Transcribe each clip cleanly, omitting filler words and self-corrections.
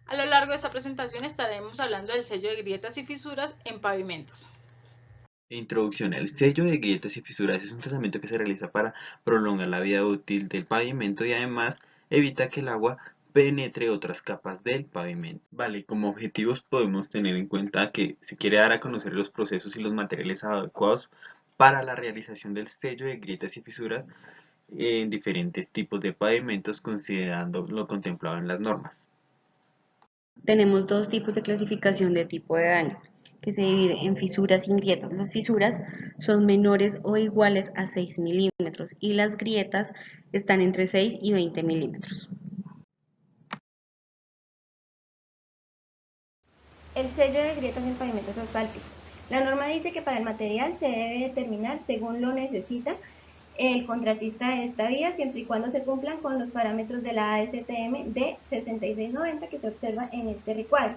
A lo largo de esta presentación estaremos hablando del sello de grietas y fisuras en pavimentos. Introducción. El sello de grietas y fisuras es un tratamiento que se realiza para prolongar la vida útil del pavimento y además evita que el agua penetre otras capas del pavimento. Vale, como objetivos podemos tener en cuenta que se quiere dar a conocer los procesos y los materiales adecuados para la realización del sello de grietas y fisuras en diferentes tipos de pavimentos considerando lo contemplado en las normas. Tenemos dos tipos de clasificación de tipo de daño, que se divide en fisuras y grietas. Las fisuras son menores o iguales a 6 milímetros y las grietas están entre 6 y 20 milímetros. El sello de grietas en pavimentos asfálticos. La norma dice que para el material se debe determinar según lo necesita el contratista de esta vía, siempre y cuando se cumplan con los parámetros de la ASTM de 6690 que se observa en este recuadro.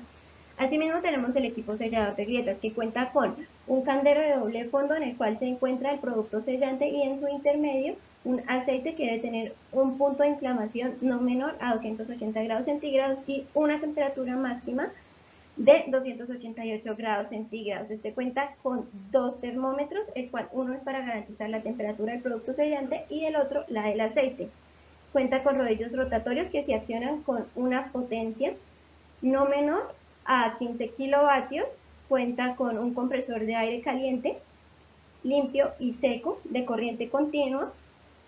Asimismo tenemos el equipo sellador de grietas que cuenta con un candero de doble fondo en el cual se encuentra el producto sellante y en su intermedio un aceite que debe tener un punto de inflamación no menor a 280 grados centígrados y una temperatura máxima de 288 grados centígrados. Este cuenta con dos termómetros, el cual uno es para garantizar la temperatura del producto sellante y el otro la del aceite. Cuenta con rodillos rotatorios que se accionan con una potencia no menor a 15 kilovatios. Cuenta con un compresor de aire caliente, limpio y seco de corriente continua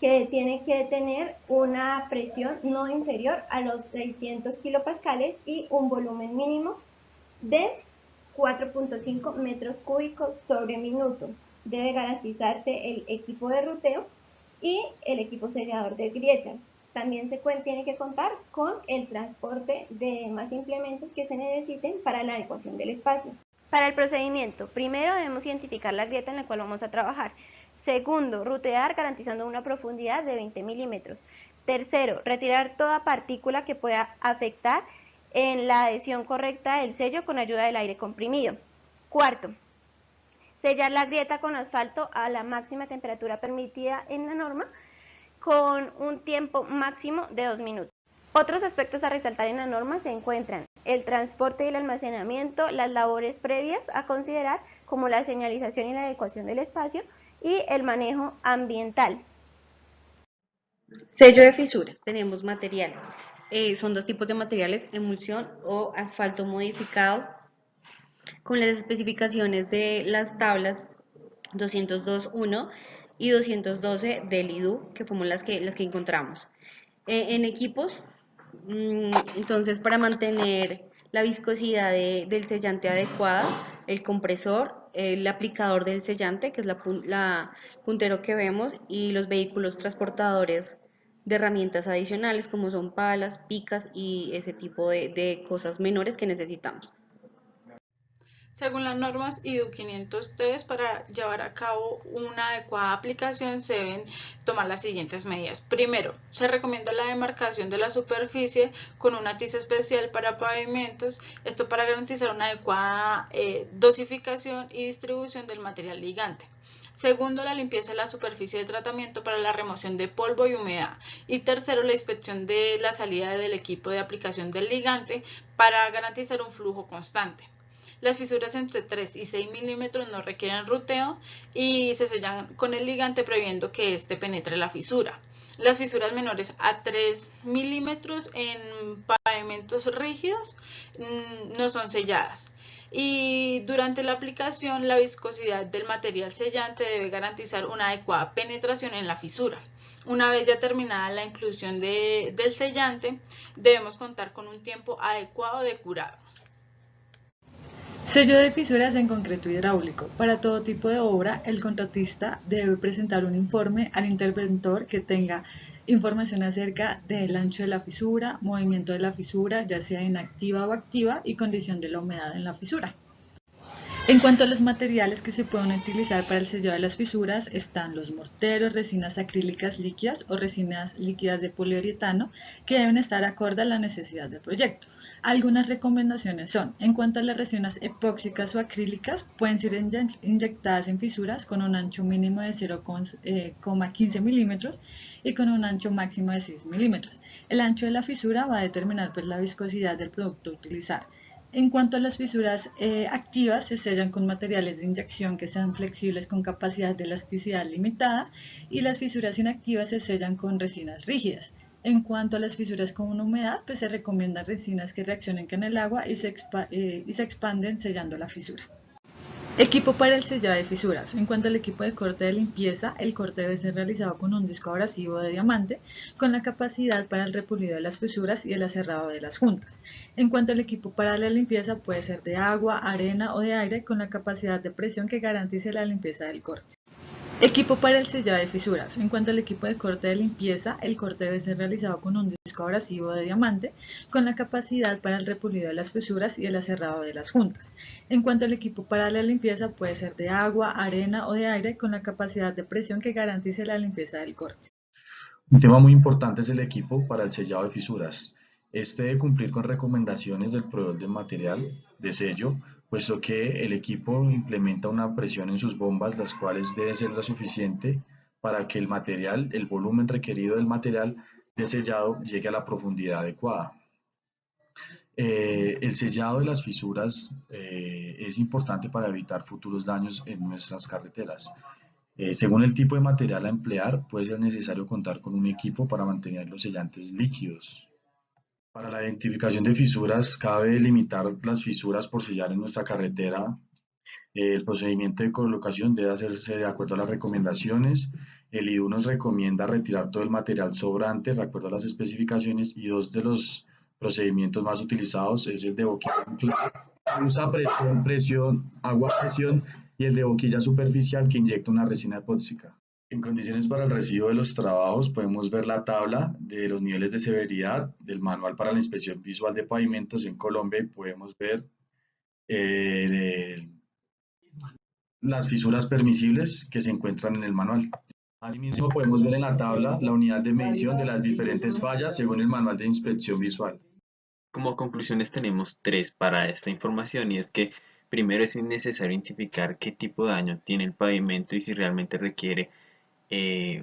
que tiene que tener una presión no inferior a los 600 kilopascales y un volumen mínimo de 4.5 metros cúbicos sobre minuto. Debe garantizarse el equipo de ruteo y el equipo sellador de grietas. También tiene que contar con el transporte de más implementos que se necesiten para la adecuación del espacio. Para el procedimiento, primero debemos identificar la grieta en la cual vamos a trabajar. Segundo, rutear garantizando una profundidad de 20 milímetros. Tercero, retirar toda partícula que pueda afectar en la adhesión correcta del sello con ayuda del aire comprimido. Cuarto, sellar la grieta con asfalto a la máxima temperatura permitida en la norma con un tiempo máximo de 2 minutos. Otros aspectos a resaltar en la norma se encuentran el transporte y el almacenamiento, las labores previas a considerar como la señalización y la adecuación del espacio y el manejo ambiental. Sello de fisuras. Tenemos materiales. Son dos tipos de materiales, emulsión o asfalto modificado, con las especificaciones de las tablas 202.1 y 212 del IDU, que fuimos las que encontramos. En equipos, entonces para mantener la viscosidad del sellante adecuada, el compresor, el aplicador del sellante, que es la puntero que vemos, y los vehículos transportadores de herramientas adicionales como son palas, picas y ese tipo de cosas menores que necesitamos. Según las normas IDU 503, para llevar a cabo una adecuada aplicación se deben tomar las siguientes medidas. Primero, se recomienda la demarcación de la superficie con una tiza especial para pavimentos, esto para garantizar una adecuada dosificación y distribución del material ligante. Segundo, la limpieza de la superficie de tratamiento para la remoción de polvo y humedad. Y tercero, la inspección de la salida del equipo de aplicación del ligante para garantizar un flujo constante. Las fisuras entre 3 y 6 milímetros no requieren ruteo y se sellan con el ligante previendo que éste penetre la fisura. Las fisuras menores a 3 milímetros en pavimentos rígidos no son selladas. Y durante la aplicación, la viscosidad del material sellante debe garantizar una adecuada penetración en la fisura. Una vez ya terminada la inclusión del sellante, debemos contar con un tiempo adecuado de curado. Sello de fisuras en concreto hidráulico. Para todo tipo de obra, el contratista debe presentar un informe al interventor que tenga información acerca del ancho de la fisura, movimiento de la fisura, ya sea inactiva o activa, y condición de la humedad en la fisura. En cuanto a los materiales que se pueden utilizar para el sellado de las fisuras, están los morteros, resinas acrílicas líquidas o resinas líquidas de poliuretano, que deben estar acorde a la necesidad del proyecto. Algunas recomendaciones son: en cuanto a las resinas epóxicas o acrílicas, pueden ser inyectadas en fisuras con un ancho mínimo de 0,15 milímetros y con un ancho máximo de 6 milímetros. El ancho de la fisura va a determinar la viscosidad del producto a utilizar. En cuanto a las fisuras activas, se sellan con materiales de inyección que sean flexibles con capacidad de elasticidad limitada, y las fisuras inactivas se sellan con resinas rígidas. En cuanto a las fisuras con humedad, se recomiendan resinas que reaccionen con el agua y se expanden sellando la fisura. Equipo para el sellado de fisuras. En cuanto al equipo de corte de limpieza, el corte debe ser realizado con un disco abrasivo de diamante con la capacidad para el repulido de las fisuras y el aserrado de las juntas. En cuanto al equipo para la limpieza, puede ser de agua, arena o de aire con la capacidad de presión que garantice la limpieza del corte. Equipo para el sellado de fisuras. En cuanto al equipo de corte de limpieza, el corte debe ser realizado con un disco abrasivo de diamante con la capacidad para el repulido de las fisuras y el aserrado de las juntas. En cuanto al equipo para la limpieza, puede ser de agua, arena o de aire con la capacidad de presión que garantice la limpieza del corte. Un tema muy importante es el equipo para el sellado de fisuras. Este debe cumplir con recomendaciones del proveedor de material de sello, puesto que el equipo implementa una presión en sus bombas, las cuales debe ser lo suficiente para que el volumen requerido del material de sellado llegue a la profundidad adecuada. El sellado de las fisuras es importante para evitar futuros daños en nuestras carreteras. Según el tipo de material a emplear, puede ser necesario contar con un equipo para mantener los sellantes líquidos. Para la identificación de fisuras, cabe delimitar las fisuras por sellar en nuestra carretera. El procedimiento de colocación debe hacerse de acuerdo a las recomendaciones. El IDU nos recomienda retirar todo el material sobrante de acuerdo a las especificaciones, y dos de los procedimientos más utilizados es el de boquilla anclada, usa presión, agua a presión, y el de boquilla superficial, que inyecta una resina epóxica. En condiciones para el recibo de los trabajos podemos ver la tabla de los niveles de severidad del Manual para la Inspección Visual de Pavimentos en Colombia, y podemos ver las fisuras permisibles que se encuentran en el manual. Asimismo, podemos ver en la tabla la unidad de medición de las diferentes fallas según el Manual de Inspección Visual. Como conclusiones tenemos 3 para esta información, y es que primero es necesario identificar qué tipo de daño tiene el pavimento y si realmente requiere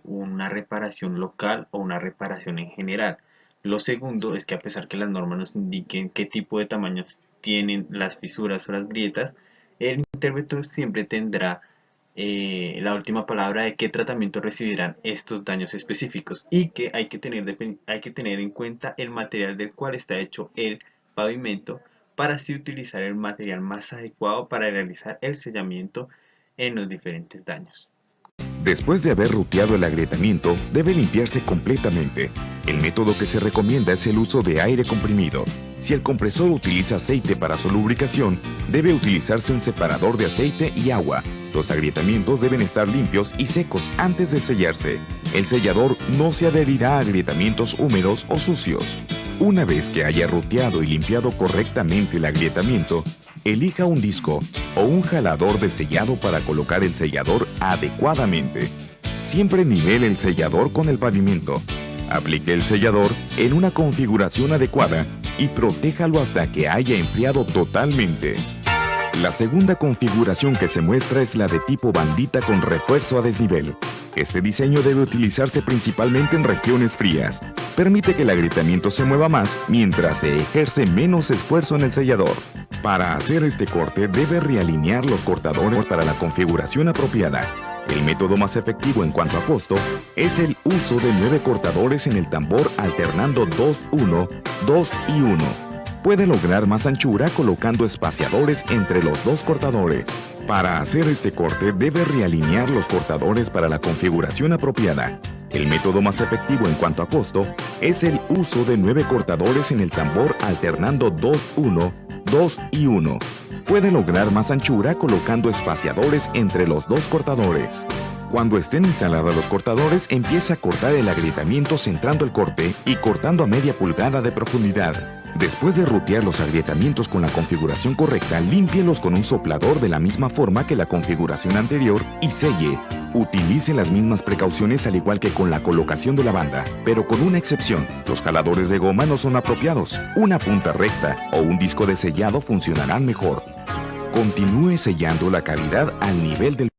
una reparación local o una reparación en general. Lo segundo es que, a pesar que las normas nos indiquen qué tipo de tamaños tienen las fisuras o las grietas, el interventor siempre tendrá la última palabra de qué tratamiento recibirán estos daños específicos, y que hay que tener en cuenta el material del cual está hecho el pavimento, para así utilizar el material más adecuado para realizar el sellamiento en los diferentes daños. Después de haber ruteado el agrietamiento, debe limpiarse completamente. El método que se recomienda es el uso de aire comprimido. Si el compresor utiliza aceite para su lubricación, debe utilizarse un separador de aceite y agua. Los agrietamientos deben estar limpios y secos antes de sellarse. El sellador no se adherirá a agrietamientos húmedos o sucios. Una vez que haya ruteado y limpiado correctamente el agrietamiento, elija un disco o un jalador de sellado para colocar el sellador adecuadamente. Siempre nivele el sellador con el pavimento. Aplique el sellador en una configuración adecuada y protéjalo hasta que haya enfriado totalmente. La segunda configuración que se muestra es la de tipo bandita con refuerzo a desnivel. Este diseño debe utilizarse principalmente en regiones frías. Permite que el agrietamiento se mueva más mientras se ejerce menos esfuerzo en el sellador. Para hacer este corte debe realinear los cortadores para la configuración apropiada. El método más efectivo en cuanto a costo es el uso de 9 cortadores en el tambor alternando 2-1, 2 y 1. Puede lograr más anchura colocando espaciadores entre los 2 cortadores. Para hacer este corte debe realinear los cortadores para la configuración apropiada. El método más efectivo en cuanto a costo es el uso de 9 cortadores en el tambor alternando 2-1, 2 y 1. Puede lograr más anchura colocando espaciadores entre los 2 cortadores. Cuando estén instalados los cortadores, empieza a cortar el agrietamiento centrando el corte y cortando a media pulgada de profundidad. Después de rutear los agrietamientos con la configuración correcta, límpielos con un soplador de la misma forma que la configuración anterior y selle. Utilice las mismas precauciones al igual que con la colocación de la banda, pero con una excepción: los jaladores de goma no son apropiados. Una punta recta o un disco de sellado funcionarán mejor. Continúe sellando la cavidad al nivel del